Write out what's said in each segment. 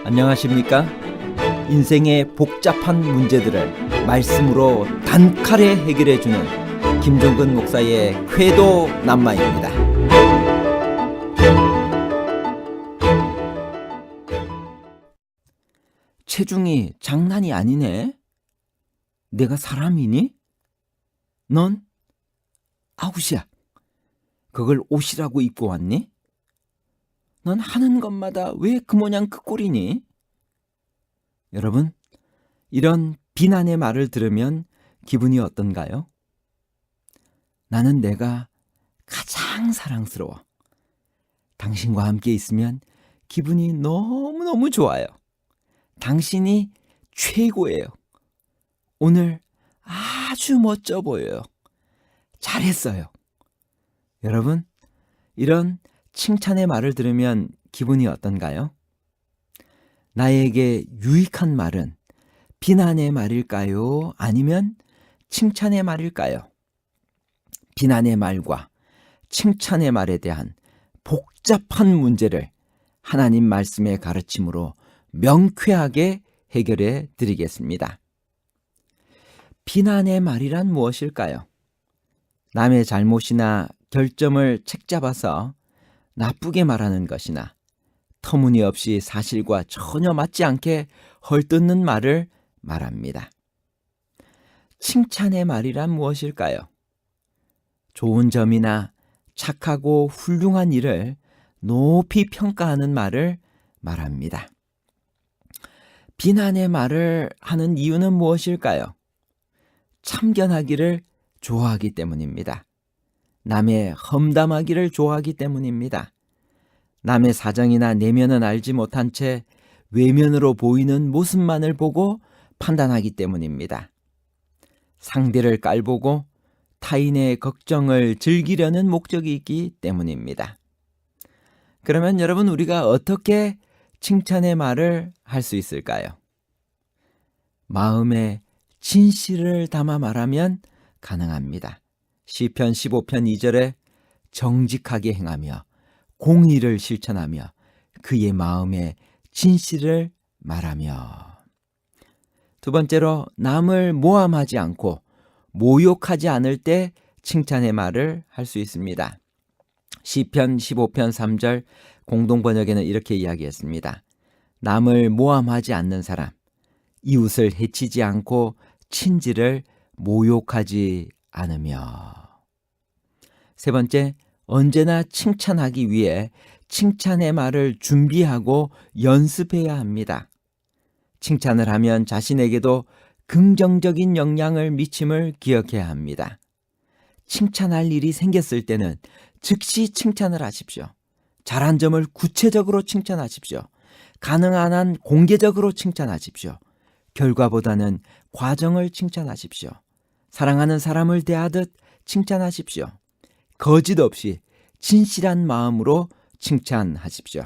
안녕하십니까? 인생의 복잡한 문제들을 말씀으로 단칼에 해결해주는 김종근 목사의 쾌도 남마입니다. 체중이 장난이 아니네. 내가 사람이니? 넌 아웃이야. 그걸 옷이라고 입고 왔니? 넌 하는 것마다 왜 그 모양 그 꼴이니? 여러분, 이런 비난의 말을 들으면 기분이 어떤가요? 나는 내가 가장 사랑스러워. 당신과 함께 있으면 기분이 너무너무 좋아요. 당신이 최고예요. 오늘 아주 멋져 보여요. 잘했어요. 여러분, 이런 칭찬의 말을 들으면 기분이 어떤가요? 나에게 유익한 말은 비난의 말일까요? 아니면 칭찬의 말일까요? 비난의 말과 칭찬의 말에 대한 복잡한 문제를 하나님 말씀의 가르침으로 명쾌하게 해결해 드리겠습니다. 비난의 말이란 무엇일까요? 남의 잘못이나 결점을 책잡아서 나쁘게 말하는 것이나 터무니없이 사실과 전혀 맞지 않게 헐뜯는 말을 말합니다. 칭찬의 말이란 무엇일까요? 좋은 점이나 착하고 훌륭한 일을 높이 평가하는 말을 말합니다. 비난의 말을 하는 이유는 무엇일까요? 참견하기를 좋아하기 때문입니다. 남의 험담하기를 좋아하기 때문입니다. 남의 사정이나 내면은 알지 못한 채 외면으로 보이는 모습만을 보고 판단하기 때문입니다. 상대를 깔보고 타인의 걱정을 즐기려는 목적이 있기 때문입니다. 그러면 여러분, 우리가 어떻게 칭찬의 말을 할 수 있을까요? 마음에 진실을 담아 말하면 가능합니다. 시편 15편 2절에 정직하게 행하며 공의를 실천하며 그의 마음에 진실을 말하며. 두 번째로, 남을 모함하지 않고 모욕하지 않을 때 칭찬의 말을 할 수 있습니다. 시편 15편 3절 공동번역에는 이렇게 이야기했습니다. 남을 모함하지 않는 사람, 이웃을 해치지 않고 친지를 모욕하지 않으며. 세 번째, 언제나 칭찬하기 위해 칭찬의 말을 준비하고 연습해야 합니다. 칭찬을 하면 자신에게도 긍정적인 영향을 미침을 기억해야 합니다. 칭찬할 일이 생겼을 때는 즉시 칭찬을 하십시오. 잘한 점을 구체적으로 칭찬하십시오. 가능한 한 공개적으로 칭찬하십시오. 결과보다는 과정을 칭찬하십시오. 사랑하는 사람을 대하듯 칭찬하십시오. 거짓 없이 진실한 마음으로 칭찬하십시오.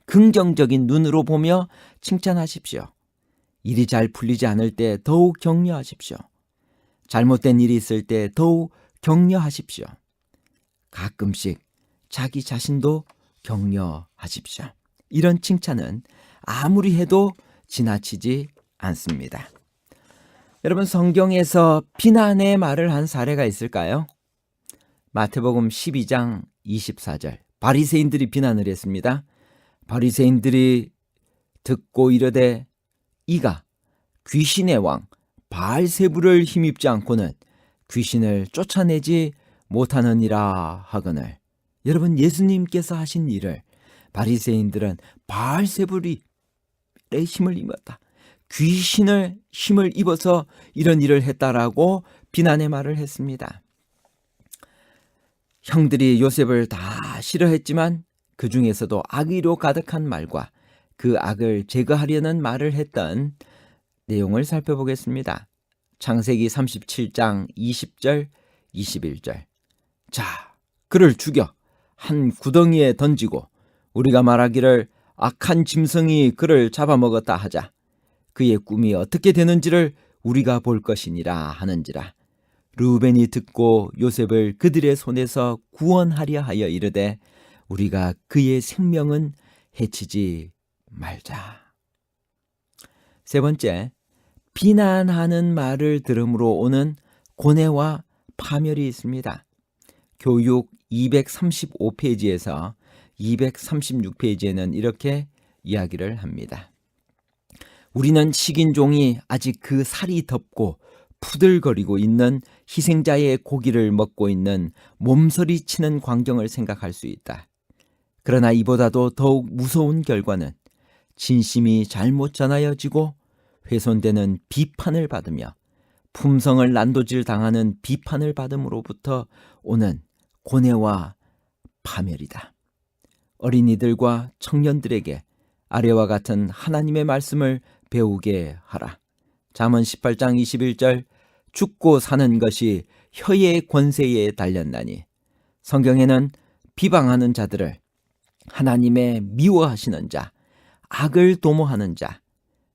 긍정적인 눈으로 보며 칭찬하십시오. 일이 잘 풀리지 않을 때 더욱 격려하십시오. 잘못된 일이 있을 때 더욱 격려하십시오. 가끔씩 자기 자신도 격려하십시오. 이런 칭찬은 아무리 해도 지나치지 않습니다. 여러분, 성경에서 비난의 말을 한 사례가 있을까요? 마태복음 12장 24절, 바리새인들이 비난을 했습니다. 바리새인들이 듣고 이르되 이가 귀신의 왕 바알세불을 힘입지 않고는 귀신을 쫓아내지 못하느니라 하거늘. 여러분, 예수님께서 하신 일을 바리새인들은 바알세불의 힘을 입었다, 귀신을 힘을 입어서 이런 일을 했다라고 비난의 말을 했습니다. 형들이 요셉을 다 싫어했지만 그 중에서도 악의로 가득한 말과 그 악을 제거하려는 말을 했던 내용을 살펴보겠습니다. 창세기 37장 20절 21절. 자, 그를 죽여 한 구덩이에 던지고 우리가 말하기를 악한 짐승이 그를 잡아먹었다 하자. 그의 꿈이 어떻게 되는지를 우리가 볼 것이니라 하는지라. 르우벤이 듣고 요셉을 그들의 손에서 구원하려 하여 이르되 우리가 그의 생명은 해치지 말자. 세 번째, 비난하는 말을 들음으로 오는 고뇌와 파멸이 있습니다. 교육 235페이지에서 236페이지에는 이렇게 이야기를 합니다. 우리는 식인종이 아직 그 살이 덮고 푸들거리고 있는 희생자의 고기를 먹고 있는 몸서리 치는 광경을 생각할 수 있다. 그러나 이보다도 더욱 무서운 결과는 진심이 잘못 전하여지고 훼손되는 비판을 받으며 품성을 난도질 당하는 비판을 받음으로부터 오는 고뇌와 파멸이다. 어린이들과 청년들에게 아래와 같은 하나님의 말씀을 배우게 하라. 잠언 18장 21절, 죽고 사는 것이 혀의 권세에 달렸나니. 성경에는 비방하는 자들을 하나님의 미워하시는 자, 악을 도모하는 자,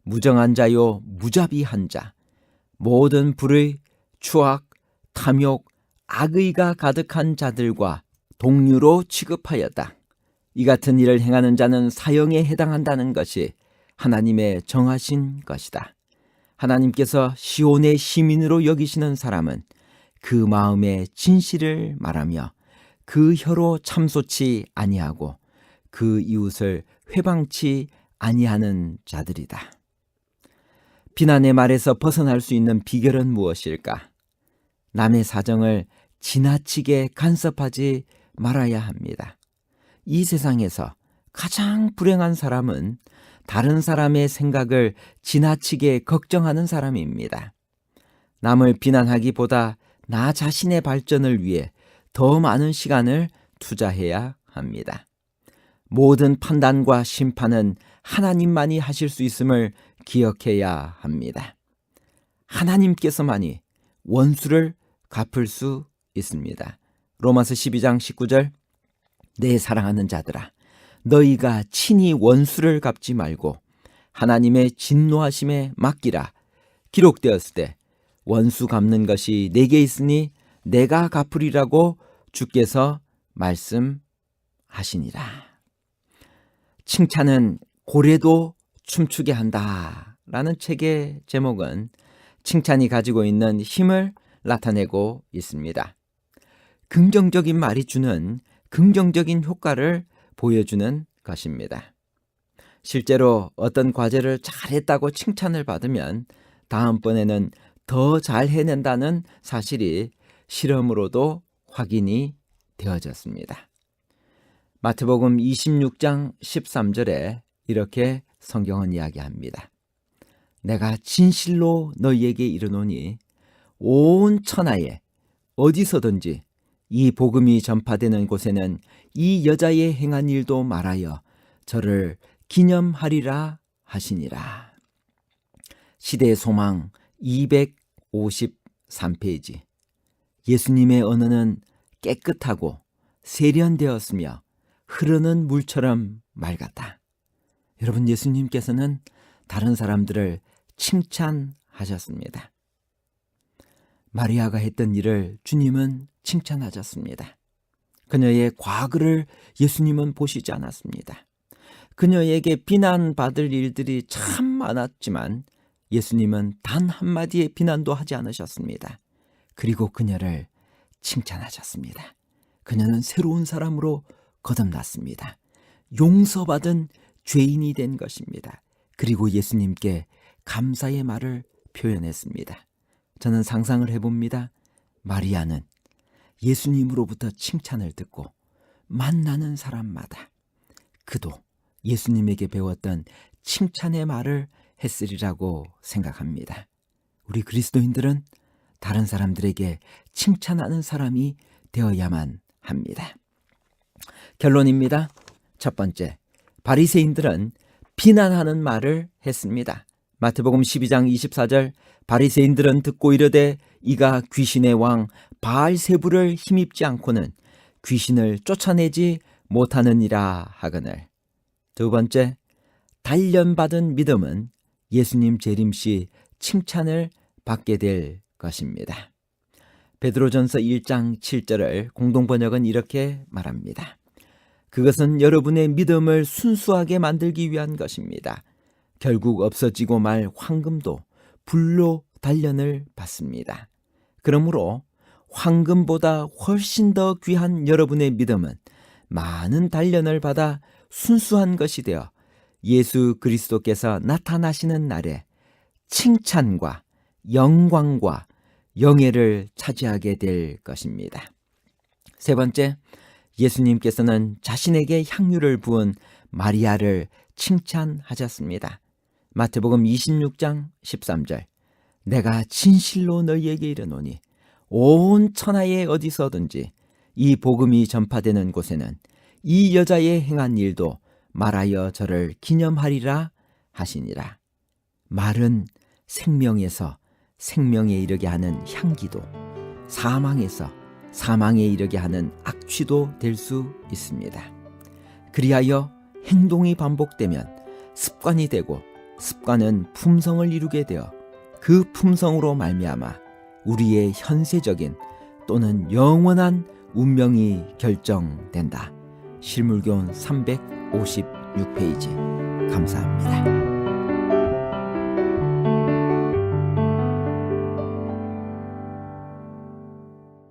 무정한 자요 무자비한 자, 모든 불의, 추악, 탐욕, 악의가 가득한 자들과 동류로 취급하였다. 이 같은 일을 행하는 자는 사형에 해당한다는 것이 하나님의 정하신 것이다. 하나님께서 시온의 시민으로 여기시는 사람은 그 마음의 진실을 말하며 그 혀로 참소치 아니하고 그 이웃을 회방치 아니하는 자들이다. 비난의 말에서 벗어날 수 있는 비결은 무엇일까? 남의 사정을 지나치게 간섭하지 말아야 합니다. 이 세상에서 가장 불행한 사람은 다른 사람의 생각을 지나치게 걱정하는 사람입니다. 남을 비난하기보다 나 자신의 발전을 위해 더 많은 시간을 투자해야 합니다. 모든 판단과 심판은 하나님만이 하실 수 있음을 기억해야 합니다. 하나님께서만이 원수를 갚을 수 있습니다. 로마서 12장 19절, 내 사랑하는 자들아, 너희가 친히 원수를 갚지 말고 하나님의 진노하심에 맡기라. 기록되었을 때 원수 갚는 것이 내게 있으니 내가 갚으리라고 주께서 말씀하시니라. 칭찬은 고래도 춤추게 한다 라는 책의 제목은 칭찬이 가지고 있는 힘을 나타내고 있습니다. 긍정적인 말이 주는 긍정적인 효과를 보여주는 것입니다. 실제로 어떤 과제를 잘했다고 칭찬을 받으면 다음번에는 더 잘 해낸다는 사실이 실험으로도 확인이 되어졌습니다. 마태복음 26장 13절에 이렇게 성경은 이야기합니다. 내가 진실로 너희에게 이르노니 온 천하에 어디서든지 이 복음이 전파되는 곳에는 이 여자의 행한 일도 말하여 저를 기념하리라 하시니라. 시대의 소망 253페이지. 예수님의 언어는 깨끗하고 세련되었으며 흐르는 물처럼 맑았다. 여러분, 예수님께서는 다른 사람들을 칭찬하셨습니다. 마리아가 했던 일을 주님은 칭찬하셨습니다. 그녀의 과거를 예수님은 보시지 않았습니다. 그녀에게 비난받을 일들이 참 많았지만 예수님은 단 한마디의 비난도 하지 않으셨습니다. 그리고 그녀를 칭찬하셨습니다. 그녀는 새로운 사람으로 거듭났습니다. 용서받은 죄인이 된 것입니다. 그리고 예수님께 감사의 말을 표현했습니다. 저는 상상을 해봅니다. 마리아는 예수님으로부터 칭찬을 듣고 만나는 사람마다 그도 예수님에게 배웠던 칭찬의 말을 했으리라고 생각합니다. 우리 그리스도인들은 다른 사람들에게 칭찬하는 사람이 되어야만 합니다. 결론입니다. 첫 번째, 바리새인들은 비난하는 말을 했습니다. 마태복음 12장 24절, 바리새인들은 듣고 이르되 이가 귀신의 왕 바알세불을 힘입지 않고는 귀신을 쫓아내지 못하느니라 하거늘. 두 번째, 단련받은 믿음은 예수님 재림 시 칭찬을 받게 될 것입니다. 베드로전서 1장 7절을 공동번역은 이렇게 말합니다. 그것은 여러분의 믿음을 순수하게 만들기 위한 것입니다. 결국 없어지고 말 황금도 불로 단련을 받습니다. 그러므로 황금보다 훨씬 더 귀한 여러분의 믿음은 많은 단련을 받아 순수한 것이 되어 예수 그리스도께서 나타나시는 날에 칭찬과 영광과 영예를 차지하게 될 것입니다. 세 번째, 예수님께서는 자신에게 향유를 부은 마리아를 칭찬하셨습니다. 마태복음 26장 13절, 내가 진실로 너희에게 이르노니 온 천하에 어디서든지 이 복음이 전파되는 곳에는 이 여자의 행한 일도 말하여 저를 기념하리라 하시니라. 말은 생명에서 생명에 이르게 하는 향기도, 사망에서 사망에 이르게 하는 악취도 될 수 있습니다. 그리하여 행동이 반복되면 습관이 되고, 습관은 품성을 이루게 되어 그 품성으로 말미암아 우리의 현세적인 또는 영원한 운명이 결정된다. 실물교훈 356페이지. 감사합니다.